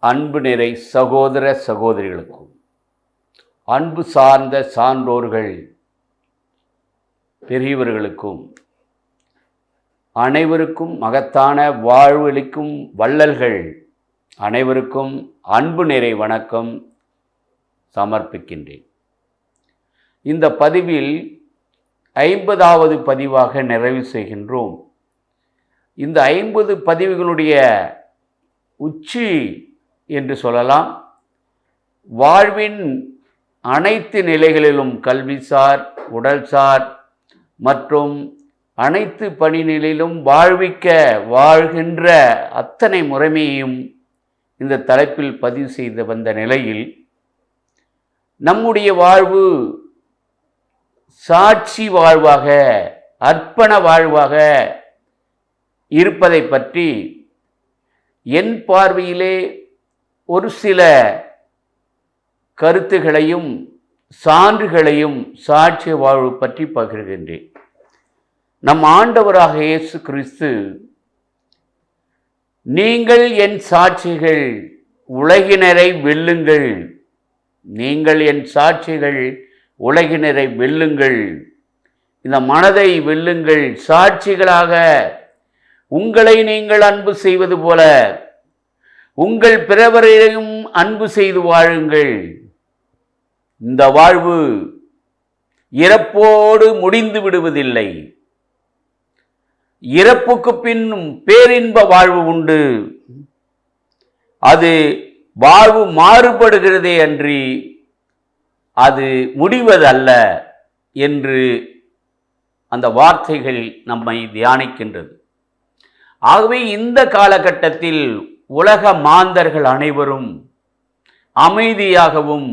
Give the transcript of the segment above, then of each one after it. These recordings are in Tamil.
அன்பு நிறை சகோதர சகோதரிகளுக்கும் அன்பு சார்ந்த சான்றோர்கள் பெரியவர்களுக்கும் அனைவருக்கும் மகத்தான வாழ்வளிக்கும் வள்ளல்கள் அனைவருக்கும் அன்பு நிறை வணக்கம் சமர்ப்பிக்கின்றேன். இந்த பதிவில் 50வது பதிவாக நிறைவு செய்கின்றோம். இந்த 50 பதிவுகளுடைய உச்சி என்று சொல்லலாம். வாழ்வின் அனைத்து நிலைகளிலும் கல்விசார், உடல்சார் மற்றும் அனைத்து பணிநிலையிலும் வாழ்கின்ற அத்தனை முறைமையையும் இந்த தலைப்பில் பதிவு செய்து வந்த நிலையில் நம்முடைய வாழ்வு சாட்சி வாழ்வாக, அர்ப்பண வாழ்வாக இருப்பதை பற்றி என் பார்வையிலே ஒரு சில கருத்துகளையும் சான்றுகளையும் சாட்சிய வாழ்வு பற்றி பகிர்கின்றேன். நம் ஆண்டவராக இயேசு கிறிஸ்து, நீங்கள் என் சாட்சிகள், உலகினரை வெல்லுங்கள், நீங்கள் என் சாட்சிகள், உலகினரை வெல்லுங்கள், இந்த மனதை வெல்லுங்கள், சாட்சிகளாக உங்களை நீங்கள் அன்பு செய்வது போல உங்கள் பிறவரையும் அன்பு செய்து வாழுங்கள். இந்த வாழ்வு இறப்போடு முடிந்து விடுவதில்லை. இறப்புக்கு பின்னும் பேரின்ப வாழ்வு உண்டு. அது வாழ்வு மாறுபடுகிறதே அன்றி அது முடிவதல்ல என்று அந்த வார்த்தைகள் நம்மை தியானிக்கின்றது. ஆகவே இந்த காலகட்டத்தில் உலக மாந்தர்கள் அனைவரும் அமைதியாகவும்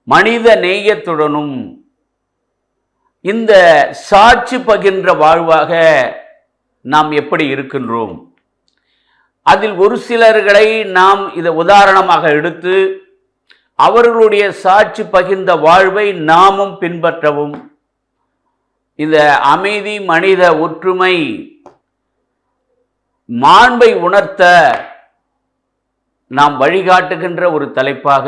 மனித நேயத்துடனும் இந்த சாட்சி பகிர்ந்த வாழ்வாக நாம் எப்படி இருக்கின்றோம்? அதில் ஒரு சிலர்களை நாம் இதை உதாரணமாக எடுத்து அவர்களுடைய சாட்சி பகிர்ந்த வாழ்வை நாமும் பின்பற்றவும், இந்த அமைதி, மனித ஒற்றுமை, மாண்பை உணர்த்த நாம் வழிகாட்டுகின்ற ஒரு தலைப்பாக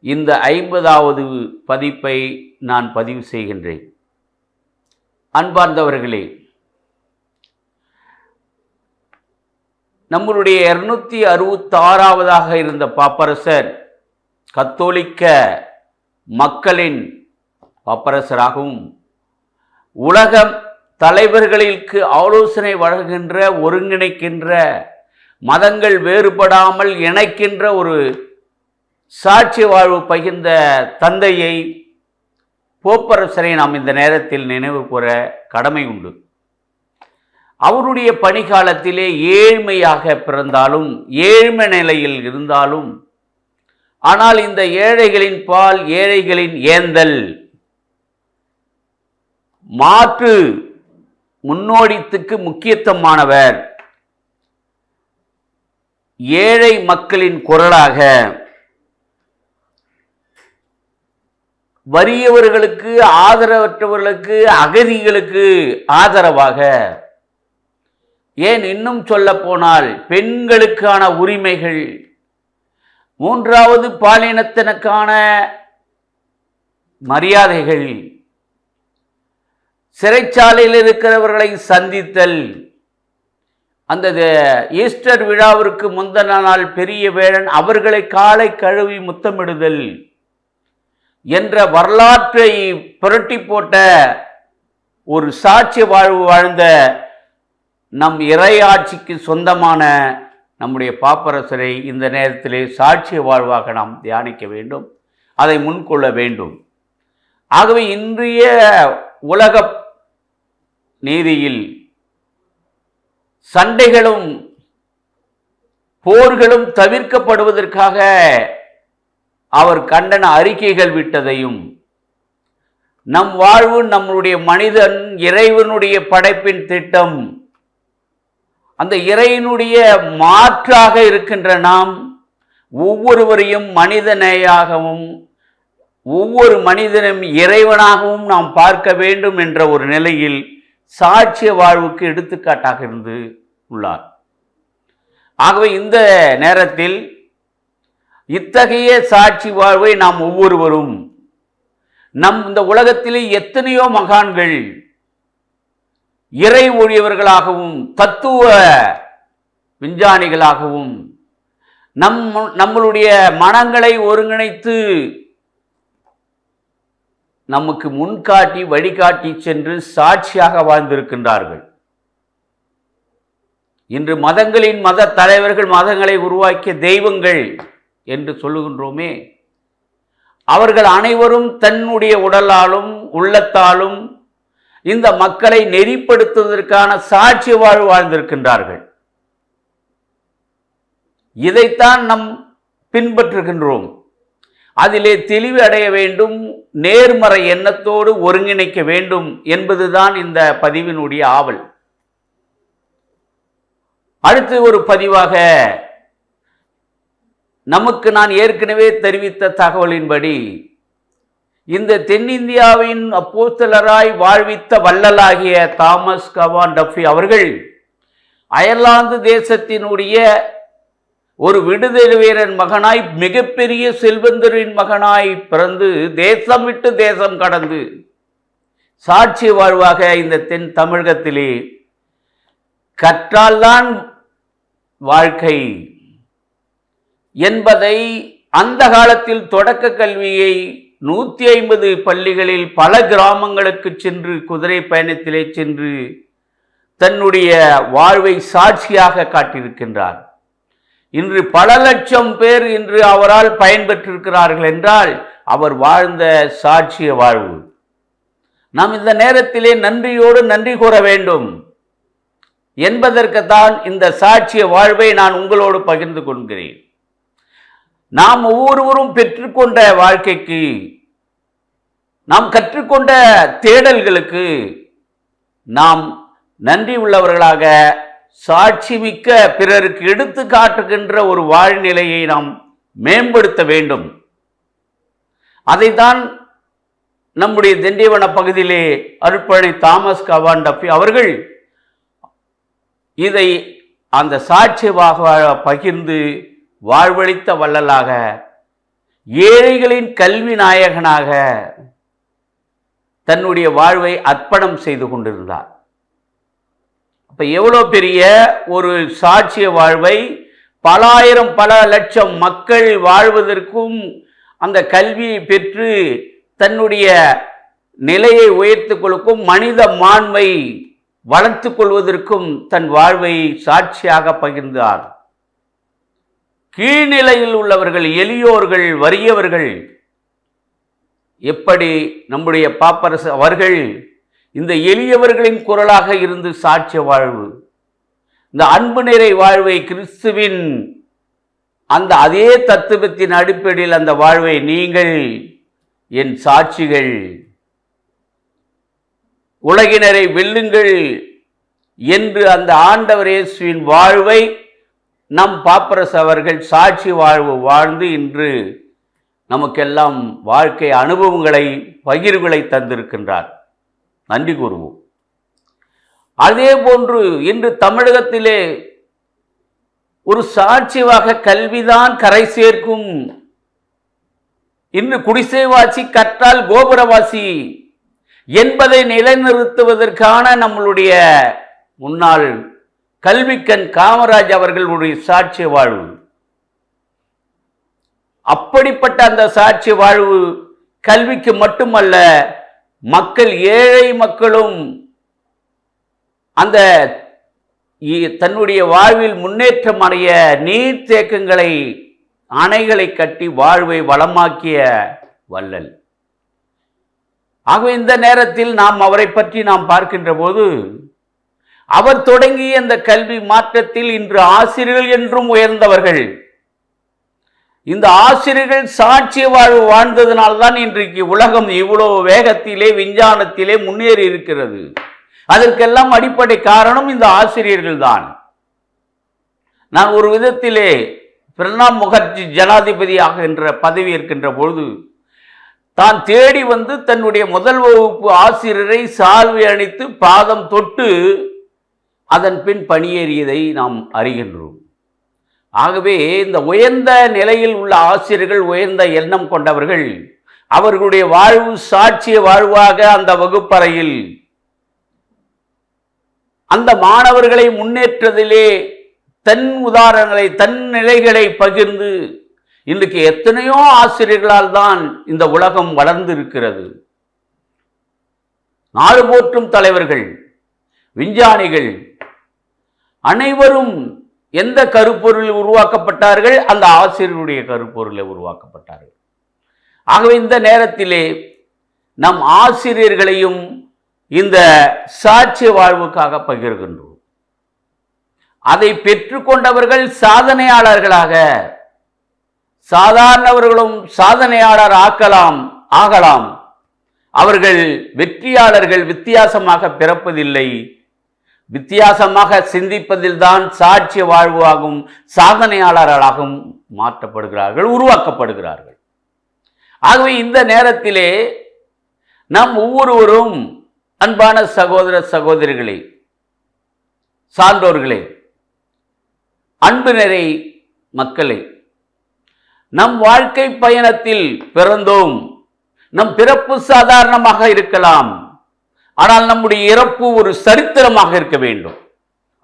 இந்த 50வது பதிப்பை நான் பதிவு செய்கின்றேன். அன்பார்ந்தவர்களே, நம்முடைய 266வதாக இருந்த பாப்பரசர் கத்தோலிக்க மக்களின் பாப்பரசராகவும் உலக தலைவர்களுக்கு ஆலோசனை வழங்குகின்ற, ஒருங்கிணைக்கின்ற, மதங்கள் வேறுபடாமல் இணைக்கின்ற ஒரு சாட்சி வாழ்வு பகிர்ந்த தந்தையை, போப்பரசரை நாம் இந்த நேரத்தில் நினைவு கூற கடமை உண்டு. அவருடைய பணிக்காலத்திலே ஏழ்மையாக பிறந்தாலும், ஏழ்மை நிலையில் இருந்தாலும், ஆனால் இந்த ஏழைகளின் பால், ஏழைகளின் ஏந்தல், மாற்று முன்னோடித்துக்கு முக்கியத்துவமானவர், ஏழை மக்களின் குரலாக, வறியவர்களுக்கு, ஆதரவற்றவர்களுக்கு, அகதிகளுக்கு ஆதரவாக, ஏன் இன்னும் சொல்ல போனால் பெண்களுக்கான உரிமைகள், மூன்றாவது பாலினத்தினருக்கான மரியாதைகள், சிறைச்சாலையில் இருக்கிறவர்களை சந்தித்தல், அந்த ஈஸ்டர் விழாவிற்கு முந்தின நாள் பெரிய வேளன் அவர்களை காலை கழுவி முத்தமிடுதல் என்ற வரலாற்றை புரட்டி போட்ட ஒரு சாட்சி வாழ்வு வாழ்ந்த நம் இறையாட்சிக்கு சொந்தமான நம்முடைய பாப்பரசரை இந்த நேரத்திலே சாட்சிய வாழ்வாக நாம் தியானிக்க வேண்டும், அதை முன்கொள்ள வேண்டும். ஆகவே இன்றைய உலக நீதியில் சண்டைகளும் போர்களும் தவிர்க்கப்படுவதற்காக அவர் கண்டன அறிக்கைகள் விட்டதையும், நம் வாழ்வு, நம்முடைய மனிதன் இறைவனுடைய படைப்பின் திட்டம், அந்த இறைவனுடைய மாற்றாக இருக்கின்ற நாம் ஒவ்வொருவரையும் மனிதநேயாகவும் ஒவ்வொரு மனிதனும் இறைவனாகவும் நாம் பார்க்க வேண்டும் என்ற ஒரு நிலையில் சாட்சிய வாழ்வுக்கு எடுத்துக்காட்டாக இருந்து உள்ளார். ஆகவே இந்த நேரத்தில் இத்தகைய சாட்சி வாழ்வை நாம் ஒவ்வொருவரும் இந்த உலகத்திலே எத்தனையோ மகான்கள் இறை ஊழியவர்களாகவும் தத்துவ விஞ்ஞானிகளாகவும் நம்மளுடைய மனங்களை ஒருங்கிணைத்து நமக்கு முன்காட்டி வழிகாட்டி சென்று சாட்சியாக வாழ்ந்திருக்கின்றார்கள். இன்று மதங்களின் மத தலைவர்கள் மதங்களை உருவாக்கிய தெய்வங்கள் என்று சொல்லுகின்றோமே, அவர்கள் அனைவரும் தன்னுடைய உடலாலும் உள்ளத்தாலும் இந்த மக்களை நெறிப்படுத்துவதற்கான சாட்சி வாழ்வு வாழ்ந்திருக்கின்றார்கள். இதைத்தான் நாம் பின்பற்றுகின்றோம். அதிலே தெளிவு அடைய வேண்டும், நேர்மறை எண்ணத்தோடு ஒருங்கிணைக்க வேண்டும் என்பதுதான் இந்த பதிவினுடைய ஆவல். அடுத்து ஒரு பதிவாக நமக்கு நான் ஏற்கனவே தெரிவித்த தகவலின்படி இந்த தென்னிந்தியாவின் அப்போஸ்தலராய் வாழ்வித்த வள்ளலாகிய தாமஸ் கவான் டஃபி அவர்கள் அயர்லாந்து தேசத்தினுடைய ஒரு விடுதலை வீரன் மகனாய், மிகப்பெரிய செல்வந்தரின் மகனாய் பிறந்து தேசம் விட்டு தேசம் கடந்து சாட்சி வாழ்வாக இந்த தென் தமிழகத்திலே கற்றால்தான் வாழ்க்கை என்பதை அந்த காலத்தில் தொடக்க கல்வியை 150 பள்ளிகளில் பல கிராமங்களுக்கு சென்று குதிரை பயணத்திலே சென்று தன்னுடைய வாழ்வை சாட்சியாக காட்டியிருக்கின்றார். இன்று பல லட்சம் பேர் இன்று அவரால் பயன்பெற்றிருக்கிறார்கள் என்றால் அவர் வாழ்ந்த சாட்சிய வாழ்வு. நாம் இந்த நேரத்திலே நன்றி கூற வேண்டும் என்பதற்குத்தான் இந்த சாட்சிய வாழ்வை நான் உங்களோடு பகிர்ந்து கொள்கிறேன். நாம் ஒவ்வொருவரும் பெற்றுக்கொண்ட வாழ்க்கைக்கு, நாம் கற்றுக்கொண்ட தேடல்களுக்கு நாம் நன்றி உள்ளவர்களாக சாட்சி மிக்க பிறருக்கு எடுத்து காட்டுகின்ற ஒரு வாழ்நிலையை நாம் மேம்படுத்த வேண்டும். அதைத்தான் நம்முடைய திண்டிவன பகுதியிலே அருட்பழனி தாமஸ் கவான் டஃபி அவர்கள் இதை அந்த சாட்சியாக பகிர்ந்து வாழ்வழித்த வள்ளலாக, ஏழைகளின் கல்வி நாயகனாக தன்னுடைய வாழ்வை அர்ப்பணம் செய்து கொண்டிருந்தார். அப்ப எவ்வளோ பெரிய ஒரு சாட்சிய வாழ்வை பல ஆயிரம் பல லட்சம் மக்கள் வாழ்வதற்கும், அந்த கல்வியை பெற்று தன்னுடைய நிலையை உயர்த்து கொள்ளுக்கும், மனித மாண்பை வளர்த்து கொள்வதற்கும் தன் வாழ்வை சாட்சியாக பகிர்ந்தார். கீழ்நிலையில் உள்ளவர்கள், எளியோர்கள், வறியவர்கள் எப்படி நம்முடைய பாப்பரசு அவர்கள் இந்த எளியவர்களின் குரலாக இருந்து சாட்சிய வாழ்வு, இந்த அன்பு நிறை வாழ்வை, கிறிஸ்துவின் அந்த அதே தத்துவத்தின் அடிப்படையில் அந்த வாழ்வை நீங்கள் என் சாட்சிகள், உலகினரை வெல்லுங்கள் என்று அந்த ஆண்டவர் இயேசுவின் வாழ்வை நம் பாப்பரசு அவர்கள் சாட்சி வாழ்வு வாழ்ந்து இன்று நமக்கெல்லாம் வாழ்க்கை அனுபவங்களை, பகிர்வுகளை தந்திருக்கின்றார். நன்றி கூறுவோம். அதே போன்று இன்று தமிழகத்திலே ஒரு சாட்சியாக கல்விதான் கரை சேர்க்கும், இன்று குடிசைவாசி கற்றால் கோபுரவாசி என்பதை நிலைநிறுத்துவதற்கான நம்மளுடைய முன்னாள் கல்விக்கண் காமராஜ் அவர்களுடைய சாட்சிய வாழ்வு, அப்படிப்பட்ட அந்த சாட்சிய வாழ்வு கல்விக்கு மட்டுமல்ல, மக்கள், ஏழை மக்களும் அந்த தன்னுடைய வாழ்வில் முன்னேற்றம் அடைய நீர்த்தேக்கங்களை, அணைகளை கட்டி வாழ்வை வளமாக்கிய வள்ளல். ஆகவே இந்த நேரத்தில் நாம் அவரை பற்றி நாம் பார்க்கின்ற போது, அவர் தொடங்கிய இந்த கல்வி மாற்றத்தில் இன்று ஆசிரியர்கள் என்றும் உயர்ந்தவர்கள். இந்த ஆசிரியர்கள் சாட்சிய வாழ்வு வாழ்ந்ததனால்தான் இன்றைக்கு உலகம் இவ்வளவு வேகத்திலே, விஞ்ஞானத்திலே முன்னேறி இருக்கிறது. அதற்கெல்லாம் அடிப்படை காரணம் இந்த ஆசிரியர்கள் தான். நான் ஒரு விதத்திலே பிரணாப் முகர்ஜி ஜனாதிபதியாக என்ற பதவி ஏற்கின்ற பொழுது தான் தேடி வந்து தன்னுடைய முதல் வகுப்பு ஆசிரியரை சால்வை அணித்து பாதம் தொட்டு அதன் பின் பணியேறியதை நாம் அறிகின்றோம். ஆகவே இந்த உயர்ந்த நிலையில் உள்ள ஆசிரியர்கள், உயர்ந்த எண்ணம் கொண்டவர்கள், அவர்களுடைய வாழ்வு சாட்சிய வாழ்வாக அந்த வகுப்பறையில் அந்த மாணவர்களை முன்னேற்றத்திலே தன் உதாரணங்களை, தன் நிலைகளை பகிர்ந்து இன்றைக்கு எத்தனையோ ஆசிரியர்களால் தான் இந்த உலகம் வளர்ந்து இருக்கிறது. நாடு போற்றும் தலைவர்கள், விஞ்ஞானிகள் அனைவரும் எந்த கருப்பொருளில் உருவாக்கப்பட்டார்கள்? அந்த ஆசிரியருடைய கருப்பொருளில் உருவாக்கப்பட்டார்கள். ஆகவே இந்த நேரத்திலே நம் ஆசிரியர்களையும் இந்த சாட்சிய வாழ்வுக்காக பகிர்கின்றோம். அதை பெற்றுக்கொண்டவர்கள் சாதனையாளர்களாக, சாதாரணவர்களும் சாதனையாளர் ஆகலாம். அவர்கள் வெற்றியாளர்கள் வித்தியாசமாக பிறப்பதில்லை, வித்தியாசமாக சிந்திப்பதில் தான் சாட்சிய வாழ்வாகவும் சாதனையாளர்களாகவும் மாற்றப்படுகிறார்கள், உருவாக்கப்படுகிறார்கள். ஆகவே இந்த நேரத்திலே நாம் ஒவ்வொருவரும் அன்பான சகோதர சகோதரிகளே, சான்றோர்களே, அன்பு நிறை மக்களே, நம் வாழ்க்கை பயணத்தில் பிறந்தோம். நம் பிறப்பு சாதாரணமாக இருக்கலாம், ஆனால் நம்முடைய இறப்பு ஒரு சரித்திரமாக இருக்க வேண்டும்.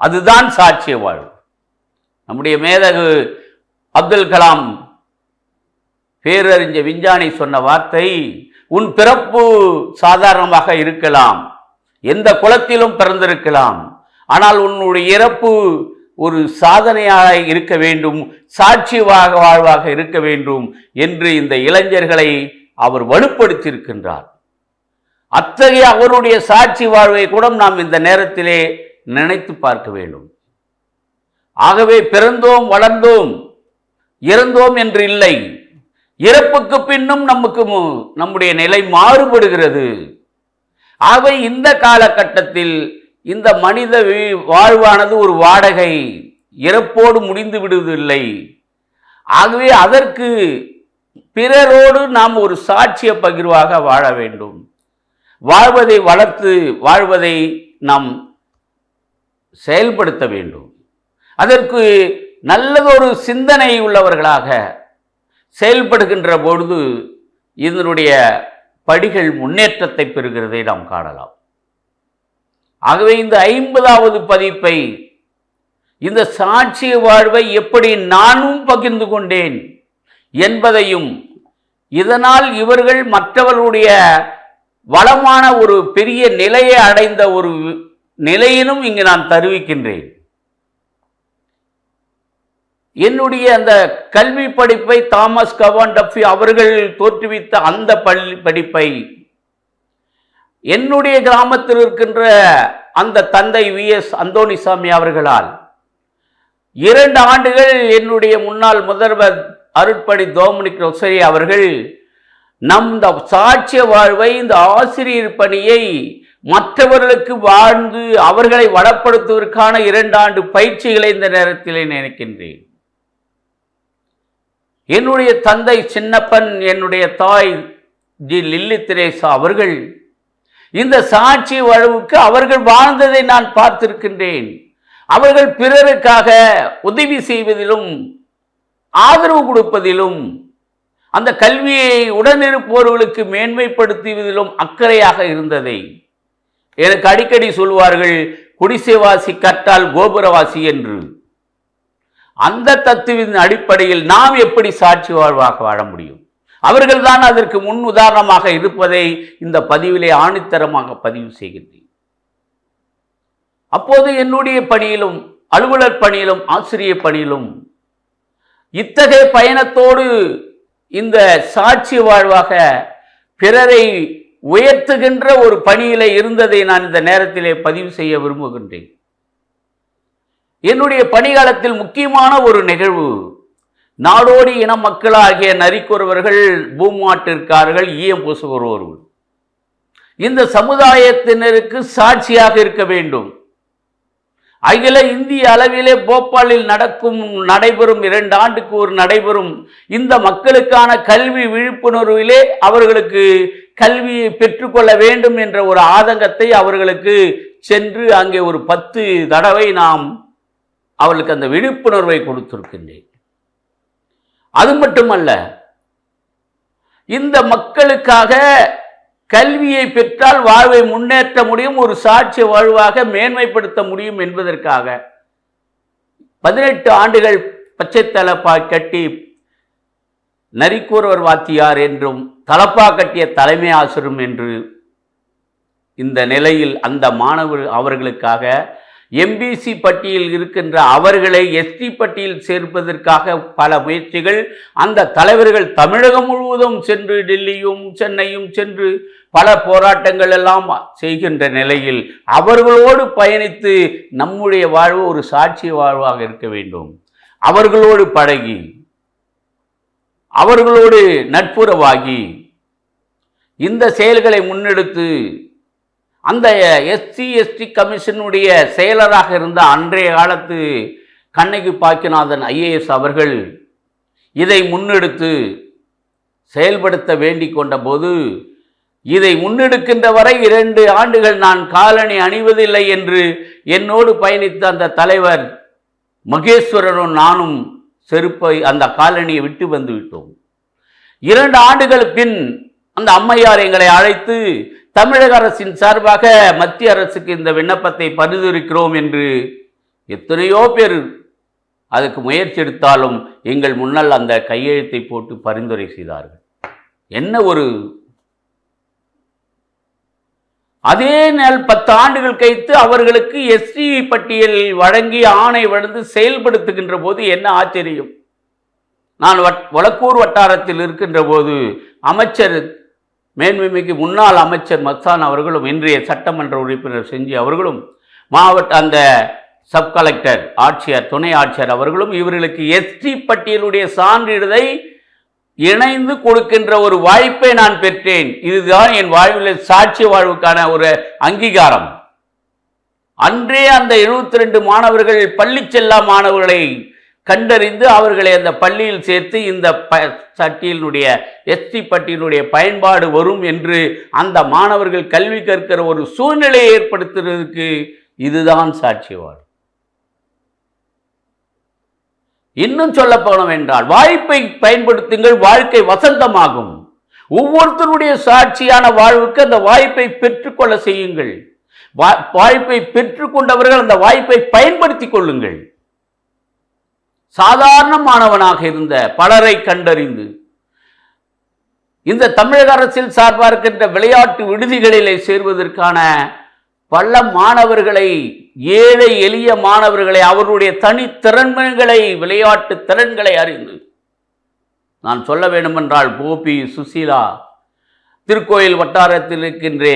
அதுதான் சாட்சிய வாழ்வு. நம்முடைய மேதகு அப்துல் கலாம் பேரறிஞர் விஞ்ஞானி சொன்ன வார்த்தை, உன் பிறப்பு சாதாரணமாக இருக்கலாம், எந்த குலத்திலும் பிறந்திருக்கலாம், ஆனால் உன்னுடைய இறப்பு ஒரு சாதனையாக இருக்க வேண்டும், சாட்சியாக வாழ்வாக இருக்க வேண்டும் என்று இந்த இளைஞர்களை அவர் வலுப்படுத்தியிருக்கின்றார். அத்தகைய அவருடைய சாட்சி வாழ்வை கூட நாம் இந்த நேரத்திலே நினைத்து பார்க்க வேண்டும். ஆகவே பிறந்தோம், வளர்ந்தோம், இறந்தோம் என்று இல்லை. இறப்புக்கு பின்னும் நம்முடைய நிலை மாறுபடுகிறது. ஆகவே இந்த காலகட்டத்தில் இந்த மனித வாழ்வானது ஒரு வாடகை, இறப்போடு முடிந்து விடுவதில்லை. ஆகவே அதற்கு பிறரோடு நாம் ஒரு சாட்சிய பகிர்வாக வாழ வேண்டும். வாழ்வதை வளர்த்து வாழ்வதை நாம் செயல்படுத்த வேண்டும். அதற்கு நல்லதொரு சிந்தனை உள்ளவர்களாக செயல்படுகின்ற பொழுது இதனுடைய படிகள் முன்னேற்றத்தை பெறுகிறதை நாம் காணலாம். ஆகவே இந்த 50வது பதிப்பை, இந்த சாட்சிய வாழ்வை எப்படி நானும் பகிர்ந்து கொண்டேன் என்பதையும், இதனால் இவர்கள் மற்றவர்களுடைய வளமான ஒரு பெரிய நிலையை அடைந்த ஒரு நிலையிலும் இங்கு நான் தருவிக்கின்றேன். என்னுடைய அந்த கல்வி படிப்பை தாமஸ் கவான் டஃபி அவர்கள் தோற்றுவித்த அந்த படிப்பை என்னுடைய கிராமத்தில் இருக்கின்ற அந்த தந்தை VS அந்தோணிசாமி அவர்களால் 2 ஆண்டுகள் என்னுடைய முன்னாள் முதல்வர் அருட்பணி டொமினிக் ரொசரி அவர்கள் நம் சாட்சிய வாழ்வை, இந்த ஆசிரியர் பணியை மற்றவர்களுக்கு வாழ்ந்து அவர்களை வளப்படுத்துவதற்கான 2 ஆண்டு பயிற்சிகளை இந்த நேரத்திலே நினைக்கின்றேன். என்னுடைய தந்தை சின்னப்பன், என்னுடைய தாய் ஜி லில்லி திரேசா அவர்கள் இந்த சாட்சி வாழ்வுக்கு அவர்கள் வாழ்ந்ததை நான் பார்த்திருக்கின்றேன். அவர்கள் பிறருக்காக உதவி செய்வதிலும் ஆதரவு கொடுப்பதிலும், அந்த கல்வியை உடனிருப்பவர்களுக்கு மேன்மைப்படுத்துவதிலும் அக்கறையாக இருந்ததை எனக்கு அடிக்கடி சொல்வார்கள். குடிசைவாசி கற்றால் கோபுரவாசி என்று. அந்த தத்துவின் அடிப்படையில் நாம் எப்படி சாட்சி வாழ்வாக வாழ முடியும்? அவர்கள் தான் அதற்கு முன் உதாரணமாக இருப்பதை இந்த பதிவிலே ஆணித்தரமாக பதிவு செய்கின்றேன். அப்போது என்னுடைய பணியிலும், அலுவலர் பணியிலும், ஆசிரியர் பணியிலும் இத்தகைய பயணத்தோடு இந்த சாட்சி வாழ்வாக பிறரை உயர்த்துகின்ற ஒரு பணியில இருந்ததை நான் இந்த நேரத்திலே பதிவு செய்ய விரும்புகின்றேன். என்னுடைய பணிகாலத்தில் முக்கியமான ஒரு நிகழ்வு, நாடோடி இன மக்களாகிய நரிக்குறவர்கள், பூமாட்டிற்காரர்கள், ஈயம் பூசுகிறவர்கள் இந்த சமுதாயத்தினருக்கு சாட்சியாக இருக்க வேண்டும். அகில இந்திய அளவிலே போபாலில் நடைபெறும் 2 ஆண்டுக்கு ஒரு நடைபெறும் இந்த மக்களுக்கான கல்வி விழிப்புணர்விலே அவர்களுக்கு கல்வியை பெற்றுக்கொள்ள வேண்டும் என்ற ஒரு ஆதங்கத்தை அவர்களுக்கு சென்று அங்கே ஒரு 10 தடவை நாம் அவர்களுக்கு அந்த விழிப்புணர்வை கொடுத்திருக்கின்றேன். அது மட்டுமல்ல, இந்த மக்களுக்காக கல்வியை பெற்றால் வாழ்வை முன்னேற்ற முடியும், ஒரு சாட்சிய வாழ்வாக மேன்மைப்படுத்த முடியும் என்பதற்காக 18 ஆண்டுகள் பச்சை தலப்பா கட்டி நரிக்கூறவர் வாத்தியார் என்றும் தலப்பா கட்டிய தலைமை ஆசிரியரும் என்று இந்த நிலையில் அந்த மாணவர் அவர்களுக்காக எம்பிசி பட்டியலில் இருக்கின்ற அவர்களை எஸ்டி பட்டியலில் சேர்ப்பதற்காக பல முயற்சிகள், அந்த தலைவர்கள் தமிழகம் முழுவதும் சென்று டெல்லியும் சென்னையும் சென்று பல போராட்டங்கள் எல்லாம் செய்கின்ற நிலையில் அவர்களோடு பயணித்து நம்முடைய வாழ்வு ஒரு சாட்சிய வாழ்வாக இருக்க வேண்டும். அவர்களோடு பழகி அவர்களோடு நட்புறவாகி இந்த செயல்களை முன்னெடுத்து அந்த எஸ்சி கமிஷனுடைய செயலராக இருந்த அன்றைய காலத்து கண்ணகி பாக்கியநாதன் ஐஏஎஸ் அவர்கள் இதை முன்னெடுத்து செயல்படுத்த வேண்டிக் கொண்ட போது, இதை முன்னெடுக்கின்ற வரை 2 ஆண்டுகள் நான் காலணி அணிவதில்லை என்று என்னோடு பயணித்த அந்த தலைவர் மகேஸ்வரனும் நானும் செருப்பை அந்த காலணியை விட்டு வந்து விட்டோம். 2 ஆண்டுகள் பின் அந்த அம்மையார் எங்களை அழைத்து தமிழக அரசின் சார்பாக மத்திய அரசுக்கு இந்த விண்ணப்பத்தை பரிந்துரைக்கிறோம் என்று எத்தனையோ பேர் அதுக்கு முயற்சி எடுத்தாலும் எங்கள் முன்னால் அந்த கையெழுத்தை போட்டு பரிந்துரை செய்தார்கள். என்ன ஒரு அதே நாள் 10 ஆண்டுகள் கழித்து அவர்களுக்கு எஸ்டி பட்டியல் வழங்கி ஆணை வழங்கி செயல்படுத்துகின்ற போது என்ன ஆச்சரியம்! நான் வடக்கூர் வட்டாரத்தில் இருக்கின்ற போது அமைச்சர் மேன்மைமிகு முன்னாள் அமைச்சர் மஸ்தான் அவர்களும் இன்றைய சட்டமன்ற உறுப்பினர் செஞ்சி அவர்களும் மாவட்ட அந்த சப் கலெக்டர் ஆட்சியர் துணை ஆட்சியர் அவர்களும் இவர்களுக்கு எஸ்டி பட்டியலுடைய சான்றிதழை இணைந்து கொடுக்கின்ற ஒரு வாய்ப்பை நான் பெற்றேன். இதுதான் என் வாழ்வில் சாட்சிய வாழ்வுக்கான ஒரு அங்கீகாரம். அன்றே அந்த 72 மாணவர்கள் பள்ளி செல்லா மாணவர்களை கண்டறிந்து அவர்களை அந்த பள்ளியில் சேர்த்து இந்த பட்டியலினுடைய எஸ்டி பட்டியலுடைய பயன்பாடு வரும் என்று அந்த மாணவர்கள் கல்வி கற்கிற ஒரு சூழ்நிலையை ஏற்படுத்துவதற்கு இதுதான் சாட்சியவாடு. இன்னும் சொல்ல போனோம் என்றால், வாய்ப்பை பயன்படுத்துங்கள், வாழ்க்கை வசந்தமாகும். ஒவ்வொருத்தருடைய சாட்சியான வாழ்வுக்கு அந்த வாய்ப்பை பெற்றுக்கொள்ள செய்யுங்கள். வாய்ப்பை பெற்றுக்கொண்டவர்கள் அந்த வாய்ப்பை பயன்படுத்திக் கொள்ளுங்கள். சாதாரண மாணவனாக இருந்த பலரை கண்டறிந்து இந்த தமிழக அரசில் சார்பாக இருக்கின்ற விளையாட்டு விடுதிகளிலே சேர்வதற்கான பல மாணவர்களை, ஏழை எளிய மாணவர்களை, அவருடைய தனித்திறன்களை, விளையாட்டு திறன்களை அறிந்து, நான் சொல்ல வேண்டுமென்றால் கோபி, சுசீலா, திருக்கோயில் வட்டாரத்தில் இருக்கின்ற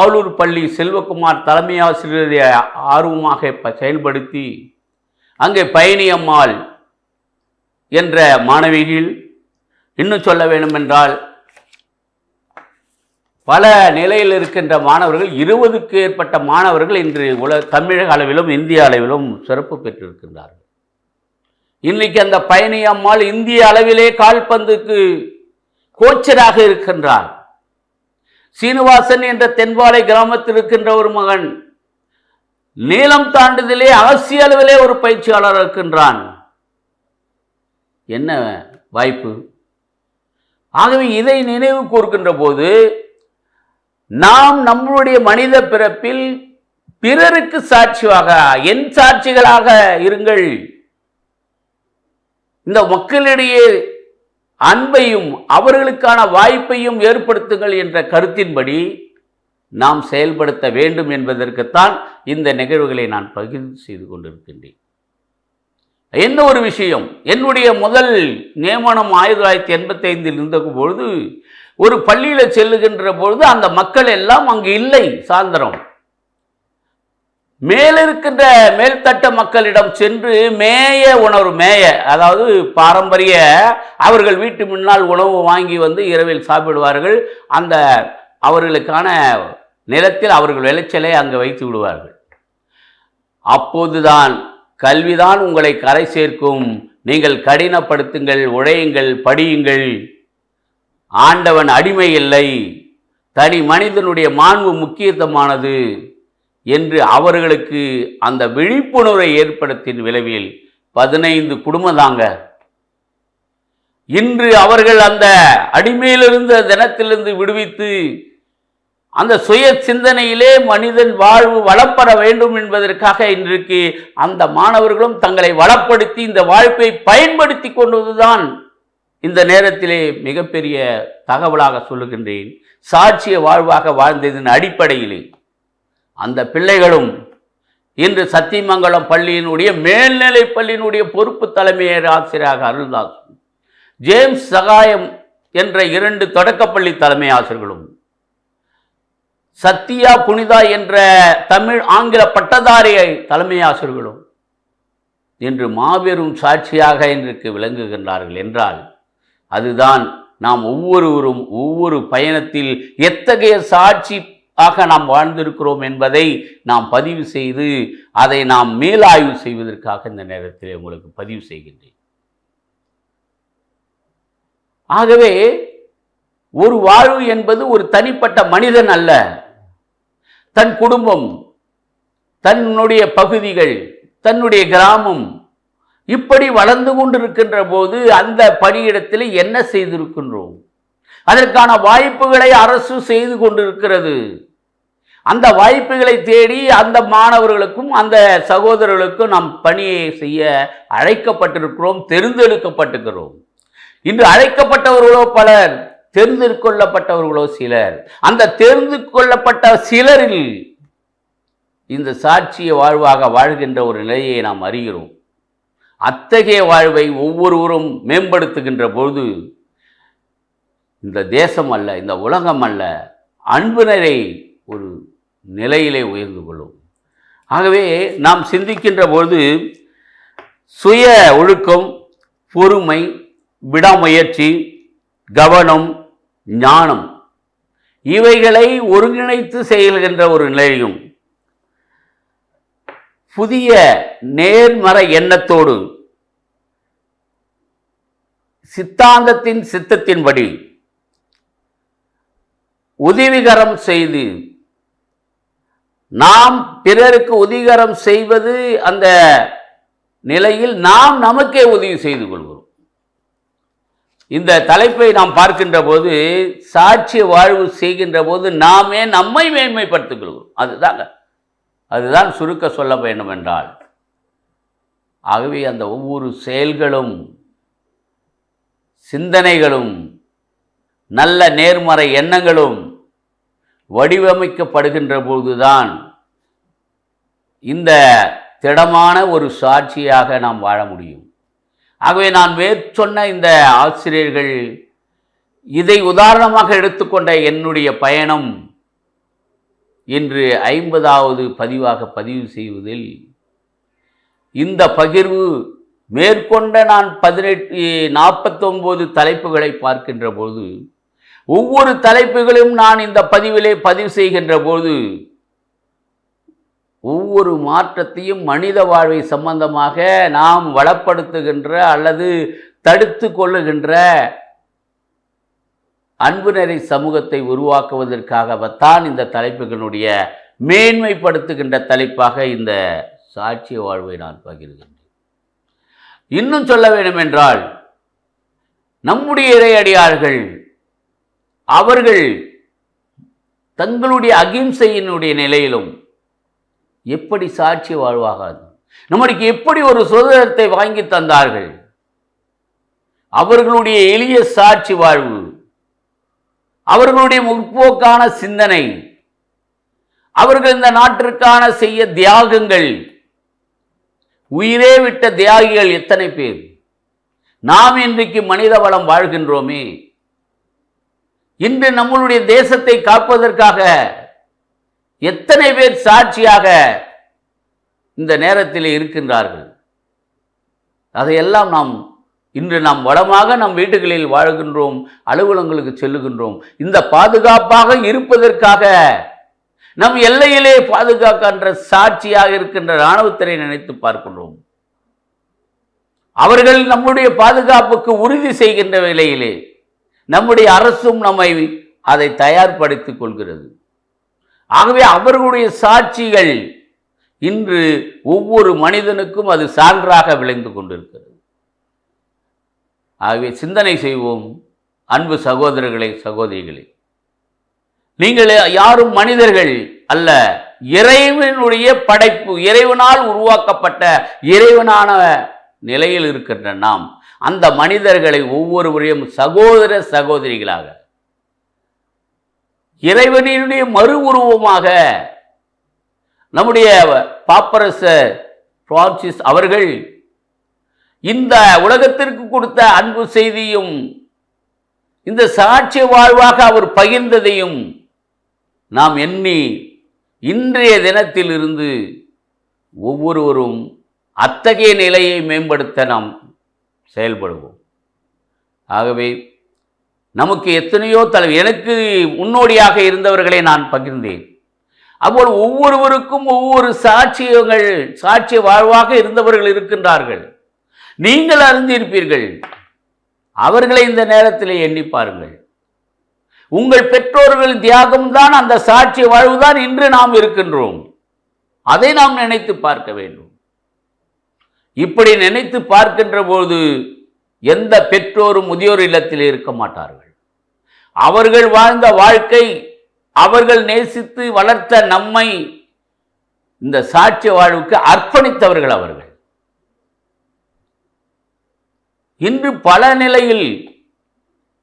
ஆளூர் பள்ளி செல்வகுமார் தலைமை ஆசிரியரை ஆர்வமாக செயல்படுத்தி அங்கே பயணியம்மாள் என்ற மாணவிகள், இன்னும் சொல்ல வேண்டுமென்றால் பல நிலையில் இருக்கின்ற மாணவர்கள், 20க்கு மேற்பட்ட மாணவர்கள் இன்று தமிழக அளவிலும் இந்திய அளவிலும் சிறப்பு பெற்றிருக்கின்றார்கள். இன்னைக்கு அந்த பயணியம்மாள் இந்திய அளவிலே கால்பந்துக்கு கோச்சராக இருக்கின்றார். சீனிவாசன் என்ற தென்பாலை கிராமத்தில் இருக்கின்ற ஒரு மகன் நீளம் தாண்டுதலே அரசியல் அளவிலே ஒரு பயிற்சியாளர் இருக்கின்றான். என்ன வாய்ப்பு! ஆகவே இதை நினைவு கூர்க்கின்ற போது நாம் நம்முடைய மனித பிறப்பில் பிறருக்கு சாட்சியாக, என் சாட்சிகளாக இருங்கள். இந்த மக்களிடையே அன்பையும் அவர்களுக்கான வாய்ப்பையும் ஏற்படுத்துங்கள் என்ற கருத்தின்படி நாம் செயல்படுத்த வேண்டும் என்பதற்குத்தான் இந்த நிகழ்வுகளை நான் பகிர்ந்து செய்து கொண்டிருக்கின்றேன். என்ன ஒரு விஷயம், என்னுடைய முதல் நியமனம் 1985 இருந்த பொழுது ஒரு பள்ளியில் செல்லுகின்ற பொழுது அந்த மக்கள் எல்லாம் அங்கு இல்லை. சாயந்தரம் மேலிருக்கின்ற மேல்தட்ட மக்களிடம் சென்று அதாவது பாரம்பரிய அவர்கள் வீட்டு முன்னால் உணவு வாங்கி வந்து இரவில் சாப்பிடுவார்கள். அந்த அவர்களுக்கான நிலத்தில் அவர்கள் விளைச்சலை அங்கு வைத்து விடுவார்கள். அப்போதுதான் கல்விதான் உங்களை கரை சேர்க்கும், நீங்கள் கடினப்படுத்துங்கள், உழையுங்கள், படியுங்கள், ஆண்டவன் அடிமை இல்லை, தனி மனிதனுடைய மாண்பு முக்கியத்துவமானது, என்று அவர்களுக்கு அந்த விழிப்புணர்வை ஏற்படுத்தின விளைவில் 15 குடும்பம் தாங்க இன்று அவர்கள் அந்த அடிமையிலிருந்த தினத்திலிருந்து விடுவித்து அந்த சுய சிந்தனையிலே மனிதன் வாழ்வு வளப்பட வேண்டும் என்பதற்காக இன்றைக்கு அந்த மாணவர்களும் தங்களை வளப்படுத்தி இந்த வாழ்க்கை பயன்படுத்தி கொண்டதுதான் இந்த நேரத்திலே மிகப்பெரிய தகவலாக சொல்லுகின்றேன். சாட்சிய வாழ்வாக வாழ்ந்ததின் அடிப்படையிலே அந்த பிள்ளைகளும் இன்று சத்தியமங்கலம் பள்ளியினுடைய மேல்நிலை பள்ளியினுடைய பொறுப்பு தலைமை ஆசிரியராக அருள்தாஸ், ஜேம்ஸ் சகாயம் என்ற 2 தொடக்கப்பள்ளி தலைமை ஆசிரியர்களும், சத்யா புனிதா என்ற தமிழ் ஆங்கில பட்டதாரி தலைமை ஆசிரியர்களும் இன்று மாபெரும் சாட்சியாக இன்றைக்கு விளங்குகின்றார்கள் என்றால் அதுதான் நாம் ஒவ்வொருவரும் ஒவ்வொரு பயணத்தில் எத்தகைய சாட்சியாக நாம் வாழ்ந்திருக்கிறோம் என்பதை நாம் பதிவு செய்து அதை நாம் மேலாய்வு செய்வதற்காக இந்த நேரத்தில் உங்களுக்கு பதிவு செய்கின்றேன். ஆகவே ஒரு வாழ்வு என்பது ஒரு தனிப்பட்ட மனிதன் அல்ல, தன் குடும்பம், தன்னுடைய பகுதிகள், தன்னுடைய கிராமம் இப்படி வளர்ந்து கொண்டிருக்கின்ற போது அந்த பணியிடத்தில் என்ன செய்திருக்கின்றோம், அதற்கான வாய்ப்புகளை அரசு செய்து கொண்டிருக்கிறது. அந்த வாய்ப்புகளை தேடி அந்த மாணவர்களுக்கும் அந்த சகோதரர்களுக்கும் நாம் பணியை செய்ய அழைக்கப்பட்டிருக்கிறோம், தெரிந்தெடுக்கப்பட்டிருக்கிறோம். இன்று அழைக்கப்பட்டவர்களோ பலர், தெரிந்து கொள்ளப்பட்டவர்களோ சிலர். அந்த தெரிந்து கொள்ளப்பட்ட சிலரில் இந்த சாட்சிய வாழ்வாக வாழ்கின்ற ஒரு நிலையை நாம் அறிகிறோம். அத்தகைய வாழ்வை ஒவ்வொருவரும் மேம்படுத்துகின்ற பொழுது இந்த தேசம் அல்ல, இந்த உலகம் அல்ல, அன்புநரை ஒரு நிலையிலே உயர்ந்து கொள்ளும். ஆகவே நாம் சிந்திக்கின்ற பொழுது சுய ஒழுக்கம், பொறுமை, விடாமுயற்சி, கவனம், ஞானம் இவைகளை ஒருங்கிணைத்து செயல்கின்ற ஒரு நிலையும் புதிய நேர்மறை எண்ணத்தோடு சித்தாந்தத்தின் சித்தத்தின்படி உதவிகரம் செய்து நாம் பிறருக்கு உதவிகரம் செய்வது, அந்த நிலையில் நாம் நமக்கே உதவி செய்து கொள்கிறோம். இந்த தலைப்பை நாம் பார்க்கின்ற போது சாட்சிய வாழ்வு செய்கின்ற போது நாமே நம்மை மேன்மைப்படுத்திக் கொள்கிறோம். அதுதான் சுருக்க சொல்ல வேண்டும் என்றால். ஆகவே அந்த ஒவ்வொரு செயல்களும் சிந்தனைகளும் நல்ல நேர்மறை எண்ணங்களும் வடிவமைக்கப்படுகின்ற போதுதான் இந்த திடமான ஒரு சாட்சியாக நாம் வாழ முடியும். ஆகவே நான் சொன்ன இந்த ஆசிரியர்கள் இதை உதாரணமாக எடுத்துக்கொண்ட என்னுடைய பயணம் இன்று 50வது பதிவாக பதிவு செய்வதில் இந்த பகிர்வு மேற்கொண்ட நான் 49 தலைப்புகளை பார்க்கின்ற போது ஒவ்வொரு தலைப்புகளும் நான் இந்த பதிவிலே பதிவு செய்கின்ற போது ஒவ்வொரு மாற்றத்தையும் மனித வாழ்வை சம்பந்தமாக நாம் வளப்படுத்துகின்ற அல்லது தடுத்து கொள்ளுகின்ற அன்புநெறி சமூகத்தை உருவாக்குவதற்காகத்தான் இந்த தலைப்புகளுடைய மேன்மைப்படுத்துகின்ற தலைப்பாக இந்த சாட்சிய வாழ்வை நான் பகிர்கின்றேன். இன்னும் சொல்ல வேண்டும் என்றால் நம்முடைய இறையடியார்கள் அவர்கள் தங்களுடைய அகிம்சையினுடைய நிலையிலும் எப்படி சாட்சி வாழ்வாகாது, நம்மளுக்கு எப்படி ஒரு சுதந்திரத்தை வாங்கி தந்தார்கள். அவர்களுடைய எளிய சாட்சி வாழ்வு, அவர்களுடைய முற்போக்கான சிந்தனை, அவர்கள் இந்த நாட்டிற்கான செய்ய தியாகங்கள், உயிரே விட்ட தியாகிகள் எத்தனை பேர். நாம் இன்றைக்கு மனித வளம் வாழ்கின்றோமே, இன்று நம்மளுடைய தேசத்தை காப்பதற்காக எத்தனை பேர் சாட்சியாக இந்த நேரத்தில் இருக்கின்றார்கள். அதையெல்லாம் இன்று நாம் வளமாக நம் வீடுகளில் வாழ்கின்றோம், அலுவலகங்களுக்கு செல்லுகின்றோம். இந்த பாதுகாப்பாக இருப்பதற்காக நம் எல்லையிலே பாதுகாக்கின்ற சாட்சியாக இருக்கின்ற இராணுவத்தினை நினைத்து பார்க்கின்றோம். அவர்கள் நம்முடைய பாதுகாப்புக்கு உறுதி செய்கின்ற வேளையிலே நம்முடைய அரசும் நம்மை அதை தயார்படுத்திக் கொள்கிறது. ஆகவே அவர்களுடைய சாட்சிகள் இன்று ஒவ்வொரு மனிதனுக்கும் அது சான்றாக விளைந்து கொண்டிருக்கிறது. ஆகவே சிந்தனை செய்வோம் அன்பு சகோதரர்களே, சகோதரிகளே. நீங்கள் யாரும் மனிதர்கள் அல்ல, இறைவனுடைய படைப்பு, இறைவனால் உருவாக்கப்பட்ட இறைவனான நிலையில் இருக்கின்ற நாம் அந்த மனிதர்களை ஒவ்வொருவரையும் சகோதர சகோதரிகளாக, இறைவனுடைய மறு உருவமாக நம்முடைய பாப்பரசர் பிரான்சிஸ் அவர்கள் இந்த உலகத்திற்கு கொடுத்த அன்பு செய்தியும் இந்த சாட்சிய வாழ்வாக அவர் பகிர்ந்ததையும் நாம் எண்ணி இன்றைய தினத்தில் இருந்து ஒவ்வொருவரும் அத்தகைய நிலையை மேம்படுத்த நாம் செயல்படுவோம். ஆகவே நமக்கு எத்தனையோ எனக்கு முன்னோடியாக இருந்தவர்களை நான் பகிர்ந்தேன். அப்போது ஒவ்வொருவருக்கும் ஒவ்வொரு சாட்சிய வாழ்வாக இருந்தவர்கள் இருக்கின்றார்கள். நீங்கள் அறிந்திருப்பீர்கள். அவர்களை இந்த நேரத்தில் எண்ணி பாருங்கள். உங்கள் பெற்றோர்கள் தியாகம்தான், அந்த சாட்சிய வாழ்வுதான் இன்று நாம் இருக்கின்றோம். அதை நாம் நினைத்து பார்க்க வேண்டும். இப்படி நினைத்து பார்க்கின்ற போது எந்த பெற்றோரும் முதியோர் இல்லத்தில் இருக்க மாட்டார்கள். அவர்கள் வாழ்ந்த வாழ்க்கை, அவர்கள் நேசித்து வளர்த்த நம்மை இந்த சாட்சிய வாழ்வுக்கு அர்ப்பணித்தவர்கள் அவர்கள். இன்று பல நிலையில்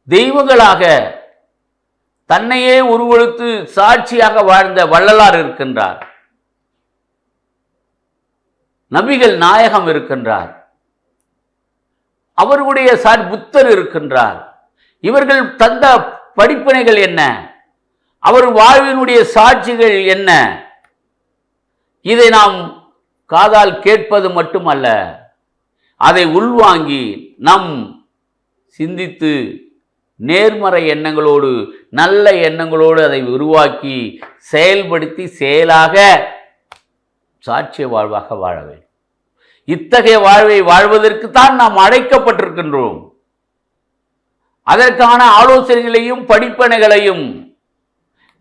தெய்வங்களாக தன்னையே உருவெடுத்து சாட்சியாக வாழ்ந்த வள்ளலார் இருக்கின்றார், நபிகள் நாயகம் இருக்கின்றார், அவர்களுடைய புத்தர் இருக்கின்றார். இவர்கள் தந்த படிப்பினைகள் என்ன, அவர் வாழ்வினுடைய சாட்சிகள் என்ன, இதை நாம் காதால் கேட்பது மட்டுமல்ல, அதை உள்வாங்கி நாம் சிந்தித்து நேர்மறை எண்ணங்களோடு, நல்ல எண்ணங்களோடு அதை உருவாக்கி செயல்படுத்தி செயலாக சாட்சிய வாழ்வாக வாழ வேண்டும். இத்தகைய வாழ்வை வாழ்வதற்குத்தான் நாம் அழைக்கப்பட்டிருக்கின்றோம். அதற்கான ஆலோசனைகளையும் படிப்பனைகளையும்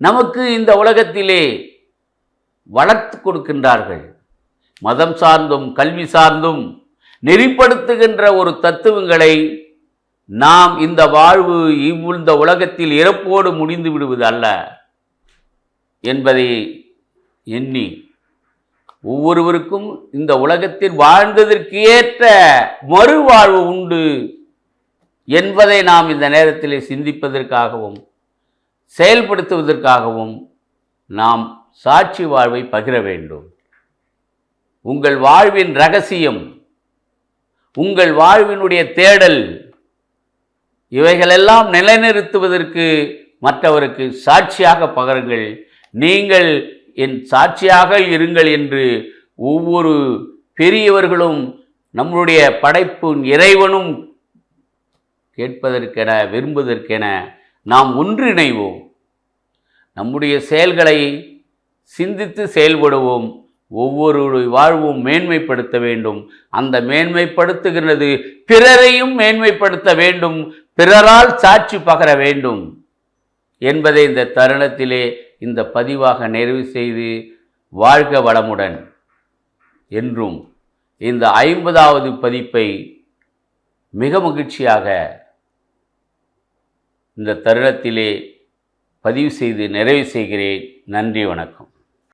நமக்கு இந்த உலகத்திலே வளர்த்து கொடுக்கின்றார்கள். மதம் சார்ந்தும் கல்வி சார்ந்தும் நெறிப்படுத்துகின்ற ஒரு தத்துவங்களை நாம் இந்த வாழ்வு இந்த உலகத்தில் இறப்போடு முடிந்து விடுவது அல்ல என்பதை எண்ணி ஒவ்வொருவருக்கும் இந்த உலகத்தில் வாழ்ந்ததற்கு ஏற்ற மறுவாழ்வு உண்டு என்பதை நாம் இந்த நேரத்தில் சிந்திப்பதற்காகவும் செயல்படுத்துவதற்காகவும் நாம் சாட்சி வாழ்வை பகிர வேண்டும். உங்கள் வாழ்வின் ரகசியம், உங்கள் வாழ்வினுடைய தேடல், இவைகளெல்லாம் நிலைநிறுத்துவதற்கு மற்றவருக்கு சாட்சியாக பகருங்கள். நீங்கள் என் சாட்சியாக இருங்கள் என்று ஒவ்வொரு பெரியவர்களும் நம்முடைய படைப்பின் இறைவனும் கேட்பதற்கென விரும்புவதற்கென நாம் ஒன்றிணைவோம். நம்முடைய செயல்களை சிந்தித்து செயல்படுவோம். ஒவ்வொரு வாழ்வும் மேன்மைப்படுத்த வேண்டும். அந்த மேன்மைப்படுத்துகிறது பிறரையும் மேன்மைப்படுத்த வேண்டும், பிறரால் சாட்சி பகர வேண்டும் என்பதை இந்த தருணத்திலே இந்த பதிவாக நிறைவு செய்து, வாழ்க வளமுடன் என்றும் இந்த 50வது பதிப்பை மிக மகிழ்ச்சியாக இந்த தருணத்திலே பதிவு செய்து நிறைவு செய்கிறேன். நன்றி, வணக்கம்.